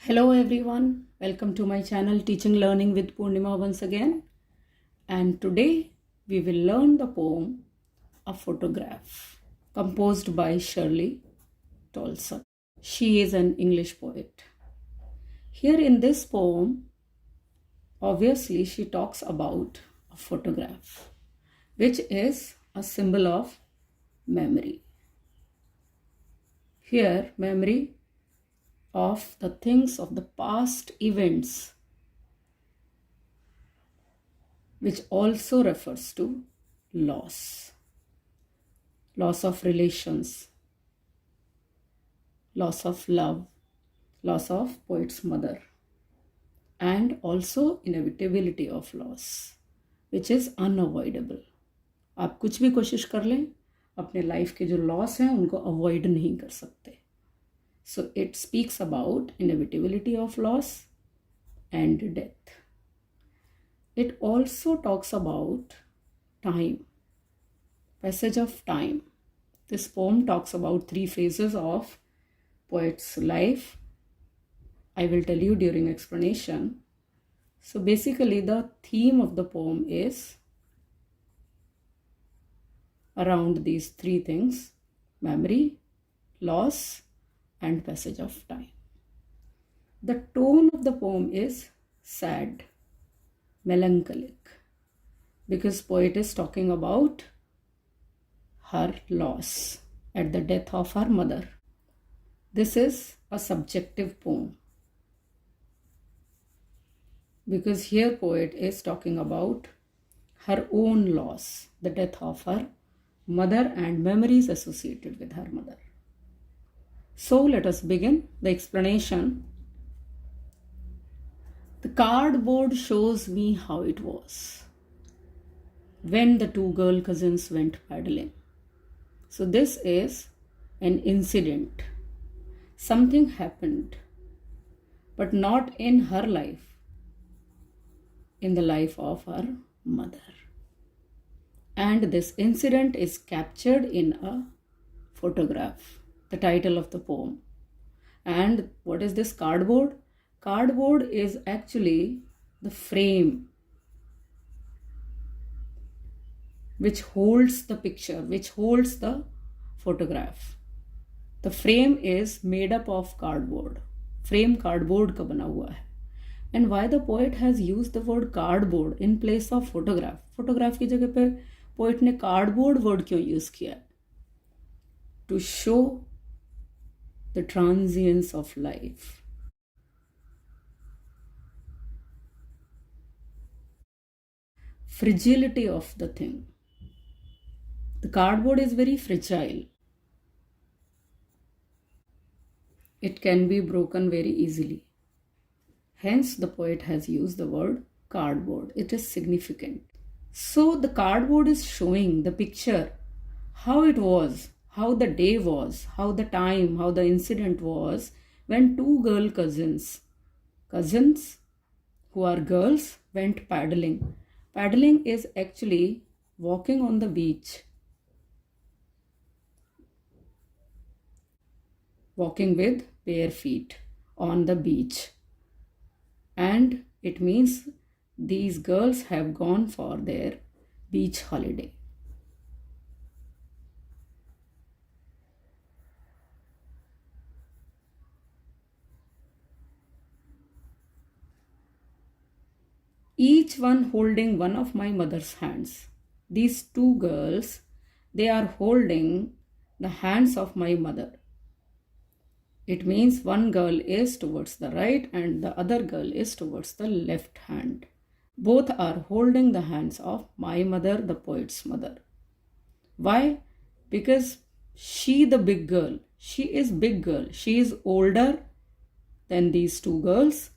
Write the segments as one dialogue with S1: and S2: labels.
S1: Hello everyone, welcome to my channel Teaching Learning with Purnima once again. And today we will learn the poem A Photograph, composed by Shirley Toulson. She is an English poet. Here in this poem, obviously she talks about a photograph, which is a symbol of memory. Here, memory of the things of the past events, which also refers to loss of relations, loss of love, loss of poet's mother, and also inevitability of loss, which is unavoidable. आप कुछ भी कोशिश कर लें, अपने life के जो loss हैं उनको अवॉइड नहीं कर सकते. So it speaks about inevitability of loss and death. It also talks about time, passage of time. This poem talks about 3 phases of poet's life. I will tell you during explanation. So basically the theme of the poem is around these 3 things: memory, loss, and passage of time. The tone of the poem is sad, melancholic, because poet is talking about her loss at the death of her mother. This is a subjective poem, because here poet is talking about her own loss, the death of her mother and memories associated with her mother. So let us begin the explanation. The cardboard shows me how it was when the 2 girl cousins went paddling. So this is an incident. Something happened, but not in her life, in the life of her mother. And this incident is captured in a photograph, the title of the poem. And what is this cardboard? Cardboard is actually the frame which holds the picture, which holds the photograph. The frame is made up of cardboard. Frame cardboard का बना हुआ है. And why the poet has used the word cardboard in place of photograph? Photograph की जगह पे poet ने cardboard word क्यों use किया है? To show the transience of life. Fragility of the thing. The cardboard is very fragile. It can be broken very easily. Hence, the poet has used the word cardboard. It is significant. So, the cardboard is showing the picture, how it was, how the day was, how the time, how the incident was when 2 girl cousins who are girls, went paddling. Paddling is actually walking on the beach. Walking with bare feet on the beach. And it means these girls have gone for their beach holiday. Each one holding one of my mother's hands. These 2 girls, they are holding the hands of my mother. It means one girl is towards the right and the other girl is towards the left hand. Both are holding the hands of my mother, the poet's mother. Why? Because she, the big girl, she is big girl. She is older than these 2 girls.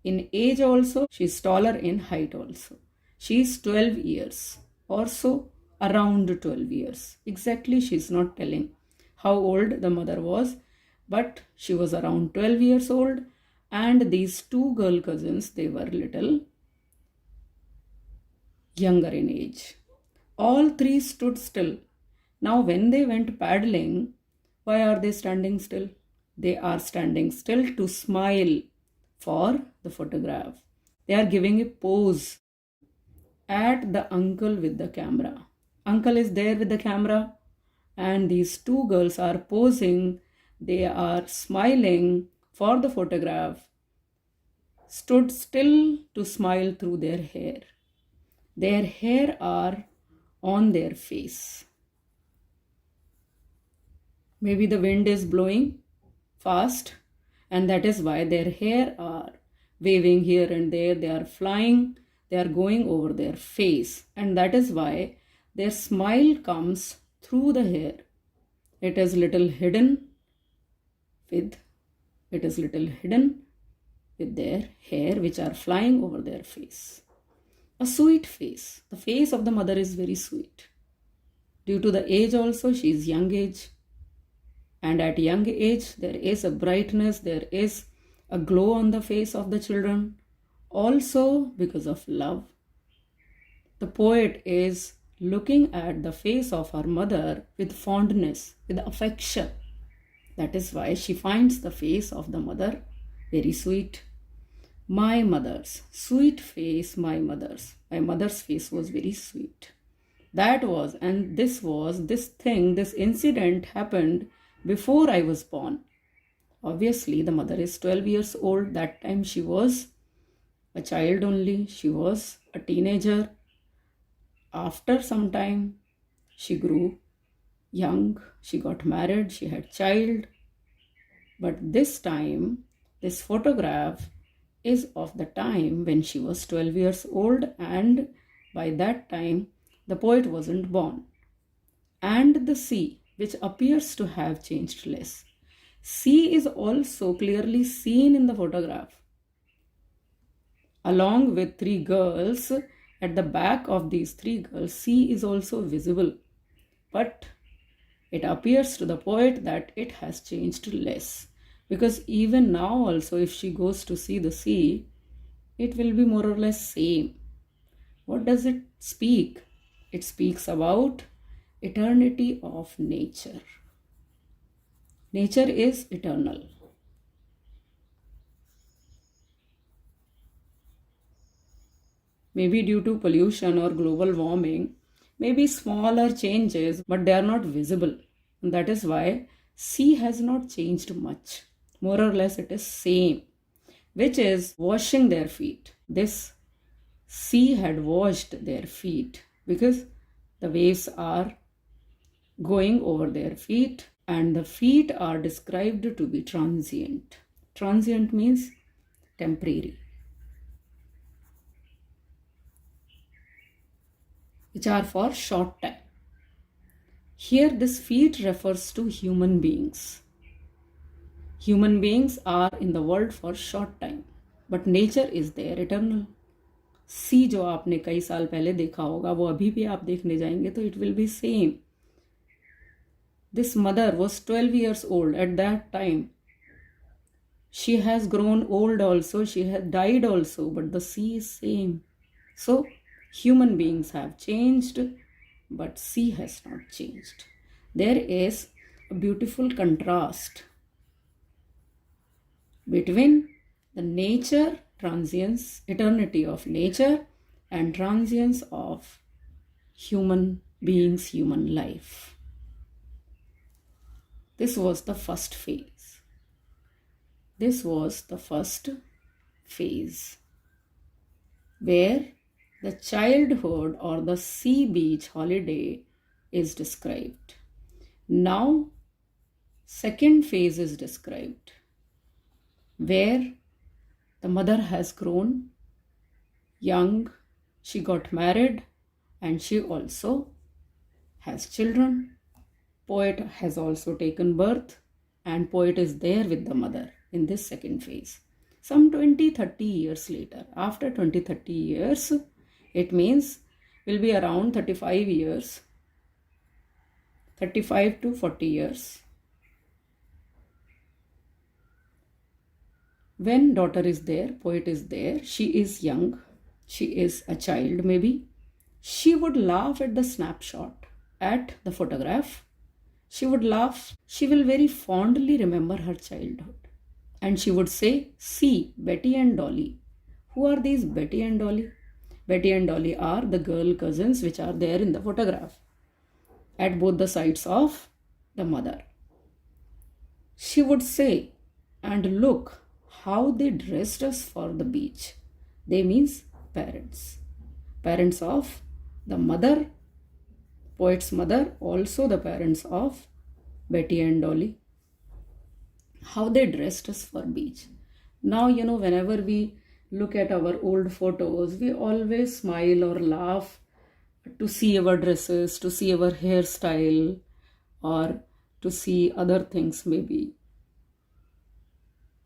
S1: In age also, she is taller in height also. She is 12 years or so, around 12 years. Exactly, she is not telling how old the mother was, but she was around 12 years old, and these 2 girl cousins, they were little younger in age. All 3 stood still. Now when they went paddling, why are they standing still? They are standing still to smile for the photograph. They are giving a pose at the uncle with the camera. Uncle is there with the camera, and these two girls are posing. They are smiling for the photograph, stood still to smile through their hair. Their hair are on their face. Maybe the wind is blowing fast, and that is why their hair are waving here and there. They are flying, they are going over their face, and that is why their smile comes through the hair. It is little hidden with their hair, which are flying over their face. A sweet face. The face of the mother is very sweet. Due to the age also, she is young age. And at young age, there is a brightness, there is a glow on the face of the children. Also because of love. The poet is looking at the face of her mother with fondness, with affection. That is why she finds the face of the mother very sweet. My mother's sweet face, my mother's. My mother's face was very sweet. That was, and this incident happened before I was born. Obviously, the mother is 12 years old. That time she was a child only. She was a teenager. After some time, she grew young. She got married. She had child. But this time, this photograph is of the time when she was 12 years old, and by that time, the poet wasn't born. And the sea, which appears to have changed less. Sea is also clearly seen in the photograph. Along with three girls, at the back of these three girls, sea is also visible. But it appears to the poet that it has changed less. Because even now also, if she goes to see the sea, it will be more or less same. What does it speak? It speaks about eternity of nature. Nature is eternal. Maybe due to pollution or global warming, maybe smaller changes, but they are not visible. And that is why sea has not changed much. More or less it is same, which is washing their feet. This sea had washed their feet because the waves are going over their feet, and the feet are described to be transient. Transient means temporary, which are for short time. Here this feet refers to human beings. Human beings are in the world for short time, but nature is there eternal. सी जो आपने कई साल पहले देखा होगा, वो अभी भी आप देखने जाएंगे तो it will be same. This mother was 12 years old at that time. She has grown old also, she has died also, but the sea is same. So human beings have changed, but sea has not changed. There is a beautiful contrast between the nature, transience, eternity of nature, and transience of human beings, human life. This was the first phase. This was the first phase where the childhood or the sea beach holiday is described. Now, second phase is described where the mother has grown young, she got married, and she also has children. Poet has also taken birth, and poet is there with the mother in this second phase. Some 20-30 years later, after 20-30 years, it means will be around 35 years, 35 to 40 years. When daughter is there, poet is there, she is young, she is a child maybe, she would laugh at the snapshot, at the photograph. She would laugh, she will very fondly remember her childhood. And she would say, see, Betty and Dolly. Who are these Betty and Dolly? Betty and Dolly are the girl cousins which are there in the photograph at both the sides of the mother. She would say, and look how they dressed us for the beach. They means parents. Parents of the mother, poet's mother, also the parents of Betty and Dolly. How they dressed us for beach. Now, whenever we look at our old photos, we always smile or laugh to see our dresses, to see our hairstyle, or to see other things maybe.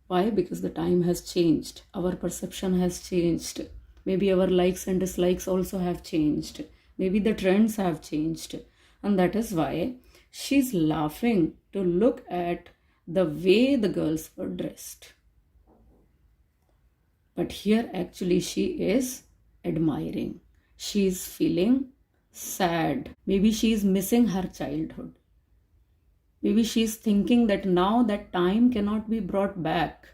S1: Why? Because the time has changed. Our perception has changed. Maybe our likes and dislikes also have changed. Maybe the trends have changed. And that is why she's laughing to look at the way the girls were dressed. But here actually she is admiring. She is feeling sad. Maybe she is missing her childhood. Maybe she is thinking that now that time cannot be brought back.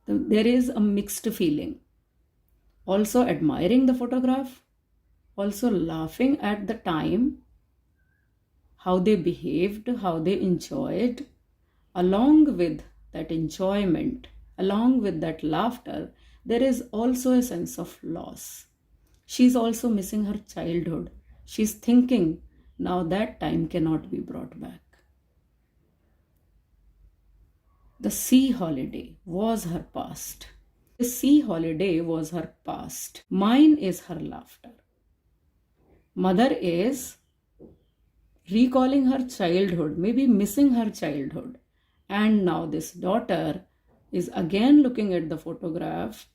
S1: There is a mixed feeling. Also admiring the photograph, also laughing at the time, how they behaved, how they enjoyed. Along with that enjoyment, along with that laughter, there is also a sense of loss. She's also missing her childhood. She's thinking now that time cannot be brought back. The sea holiday was her past. The sea holiday was her past. Mine is her laughter. Mother is recalling her childhood, maybe missing her childhood. And now this daughter is again looking at the photograph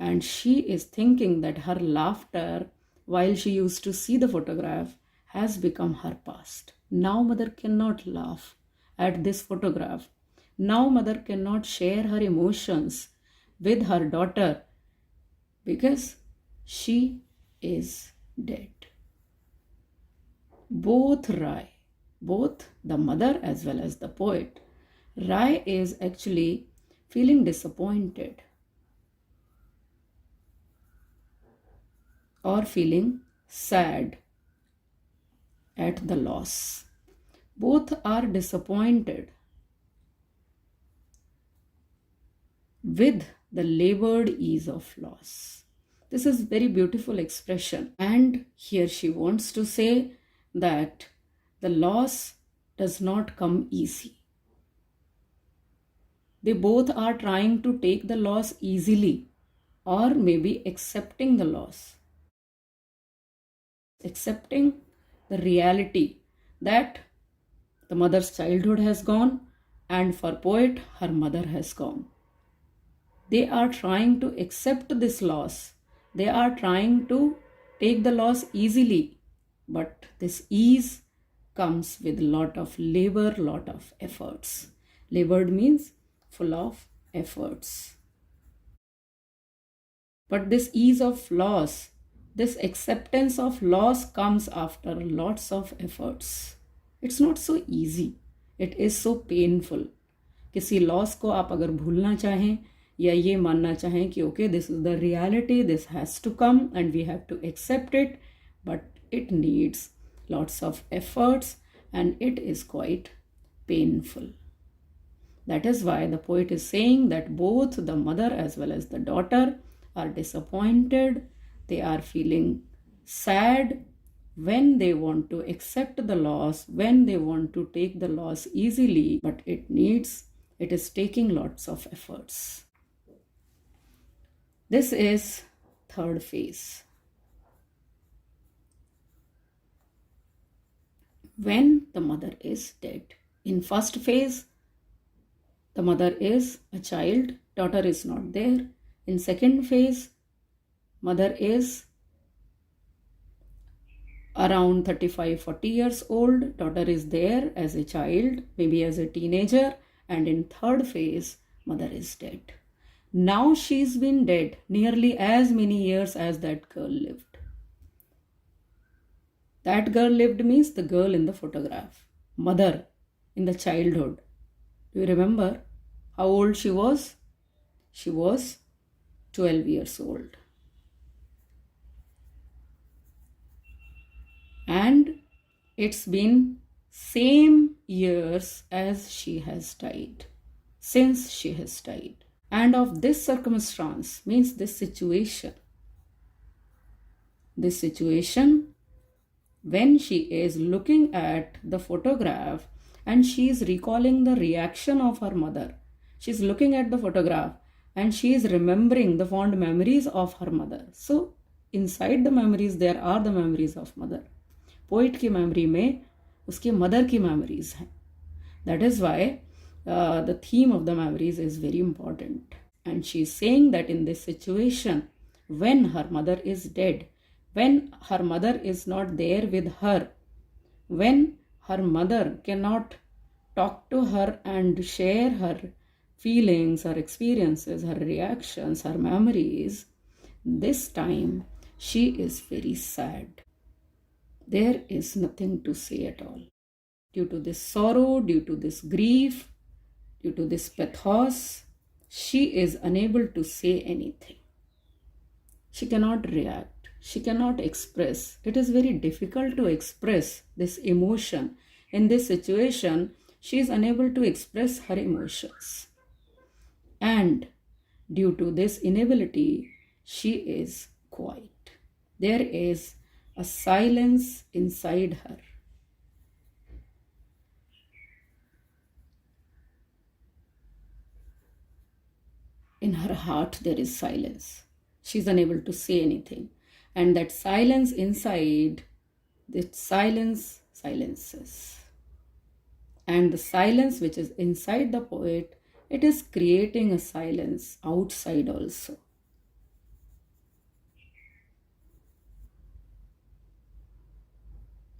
S1: and she is thinking that her laughter while she used to see the photograph has become her past. Now mother cannot laugh at this photograph. Now mother cannot share her emotions with her daughter because she is dead. Both the mother as well as the poet, Rai is actually feeling disappointed or feeling sad at the loss. Both are disappointed with the labored ease of loss. This is very beautiful expression. And here she wants to say that the loss does not come easy. They both are trying to take the loss easily or maybe accepting the loss. Accepting the reality that the mother's childhood has gone and for poet, her mother has gone. They are trying to accept this loss. They are trying to take the loss easily. But this ease comes with a lot of labor, lot of efforts. Labored means full of efforts. But this ease of loss, this acceptance of loss comes after lots of efforts. It's not so easy. It is so painful. किसी loss को आप अगर भूलना चाहें या ये मानना चाहें कि okay this is the reality, this has to come and we have to accept it, but it needs lots of efforts and it is quite painful. That is why the poet is saying that both the mother as well as the daughter are disappointed. They are feeling sad when they want to accept the loss, when they want to take the loss easily, but it is taking lots of efforts. This is third phase. When the mother is dead. In first phase, the mother is a child, daughter is not there. In second phase, mother is around 35-40 years old, daughter is there as a child, maybe as a teenager, and in third phase, mother is dead. Now she's been dead nearly as many years as that girl lived. That girl lived means the girl in the photograph, mother in the childhood. Do you remember How old she was? She was 12 years old. And it's been same years as she has died, since she has died. And of this circumstance means this situation, when she is looking at the photograph and she is recalling the reaction of her mother. She's looking at the photograph and she is remembering the fond memories of her mother. So inside the memories there are the memories of mother. Poet की memory में उसकी mother की memories हैं. That is why the theme of the memories is very important. And she is saying that in this situation when her mother is dead, when her mother is not there with her, when her mother cannot talk to her and share her feelings, her experiences, her reactions, her memories, this time she is very sad. There is nothing to say at all. Due to this sorrow, due to this grief, due to this pathos, she is unable to say anything. She cannot react. She cannot express. It is very difficult to express this emotion. In this situation, she is unable to express her emotions. And due to this inability, she is quiet. There is a silence inside her. In her heart, there is silence. She is unable to say anything. And that silence inside, that silence silences. And the silence which is inside the poet, it is creating a silence outside also.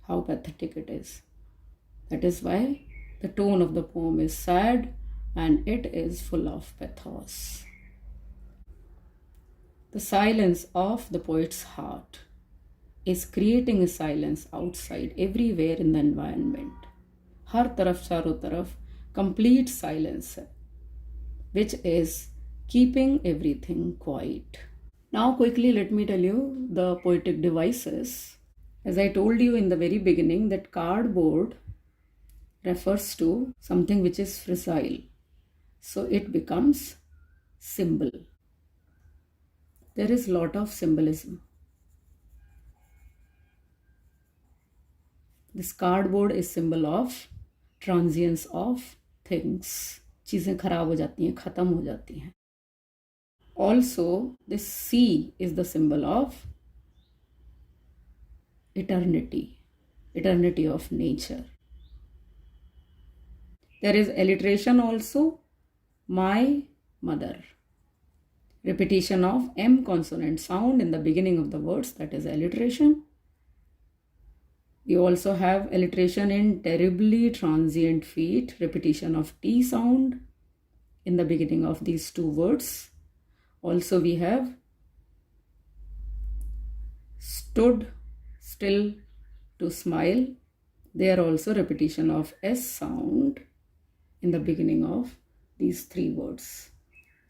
S1: How pathetic it is. That is why the tone of the poem is sad and it is full of pathos. The silence of the poet's heart is creating a silence outside, everywhere in the environment. हर तरफ चारों तरफ complete silence है, which is keeping everything quiet. Now quickly let me tell you the poetic devices. As I told you in the very beginning that cardboard refers to something which is fragile. So it becomes symbol. There is lot of symbolism. This cardboard is symbol of transience of things. चीजें खराब हो जाती हैं, खत्म हो जाती हैं. Also, this sea is the symbol of eternity of nature. There is alliteration also, my mother. Repetition of M consonant sound in the beginning of the words, that is alliteration. We also have alliteration in terribly transient feet, repetition of T sound in the beginning of these two words. Also we have stood still to smile. There also repetition of S sound in the beginning of these three words.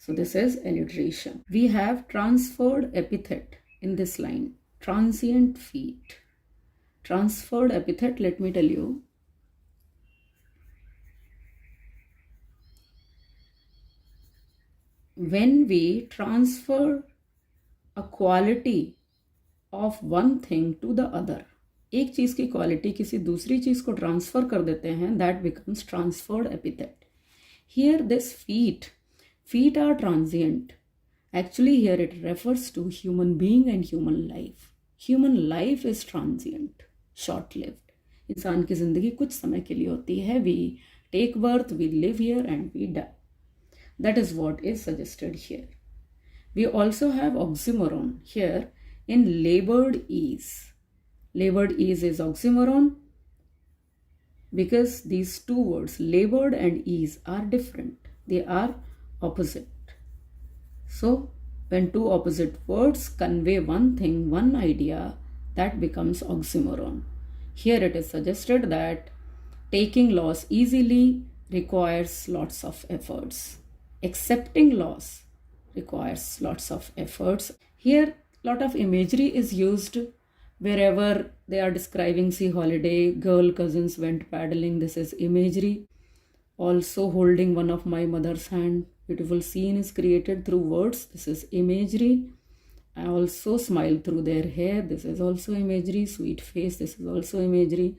S1: So this is alliteration. We have transferred epithet in this line. Transient feet. Transferred epithet, let me tell you. When we transfer a quality of one thing to the other, एक चीज की quality किसी दूसरी चीज को transfer कर देते हैं, that becomes transferred epithet. Here this feet are transient. Actually here it refers to human being and human life. Human life is transient, short-lived. इंसान की जिंदगी कुछ समय के लिए होती है. We take birth, we live here and we die. That is what is suggested here. We also have oxymoron here in labored ease. Labored ease is oxymoron because these two words, labored and ease, are different. They are opposite. So when two opposite words convey one thing, one idea, that becomes oxymoron. Here it is suggested that taking loss easily requires lots of efforts. Accepting loss requires lots of efforts. Here, lot of imagery is used wherever they are describing, see, holiday, girl cousins went paddling. This is imagery. Also, holding one of my mother's hand. Beautiful scene is created through words. This is imagery. I also smile through their hair. This is also imagery. Sweet face. This is also imagery.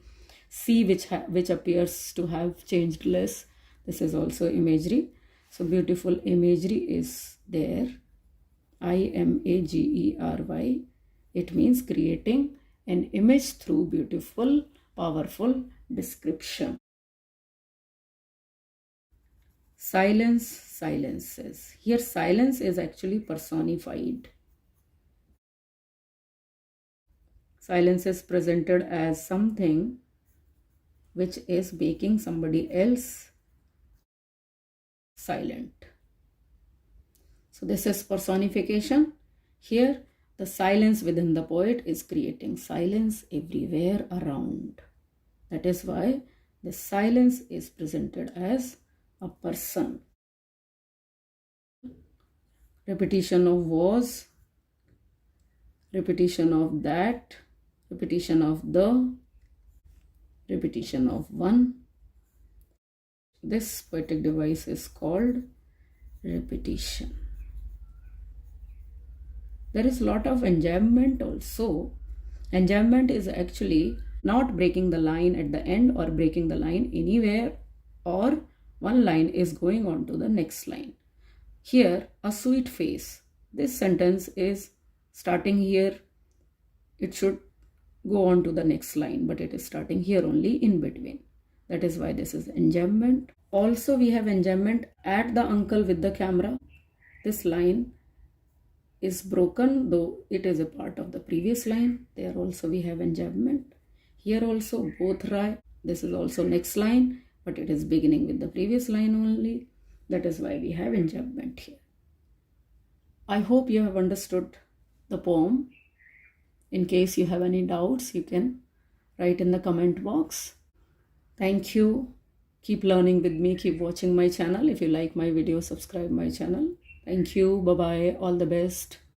S1: See, which appears to have changed less. This is also imagery. So beautiful imagery is there. Imagery. It means creating an image through beautiful, powerful description. Silence, silences. Here silence is actually personified. Silence is presented as something which is making somebody else silent. So this is personification. Here the silence within the poet is creating silence everywhere around. That is why the silence is presented as a person. Repetition of was, repetition of that, repetition of the, repetition of one. This poetic device is called repetition. There is a lot of enjambment also. Enjambment is actually not breaking the line at the end or breaking the line anywhere, or one line is going on to the next line. Here, a sweet face. This sentence is starting here. It should go on to the next line, but it is starting here only in between. That is why this is enjambment. Also, we have enjambment at the uncle with the camera. This line is broken, though it is a part of the previous line. There also we have enjambment. Here also both right. This is also next line, but it is beginning with the previous line only. That is why we have enjambment here. I hope you have understood the poem. In case you have any doubts, you can write in the comment box. Thank you. Keep learning with me. Keep watching my channel. If you like my video, subscribe my channel. Thank you. Bye-bye. All the best.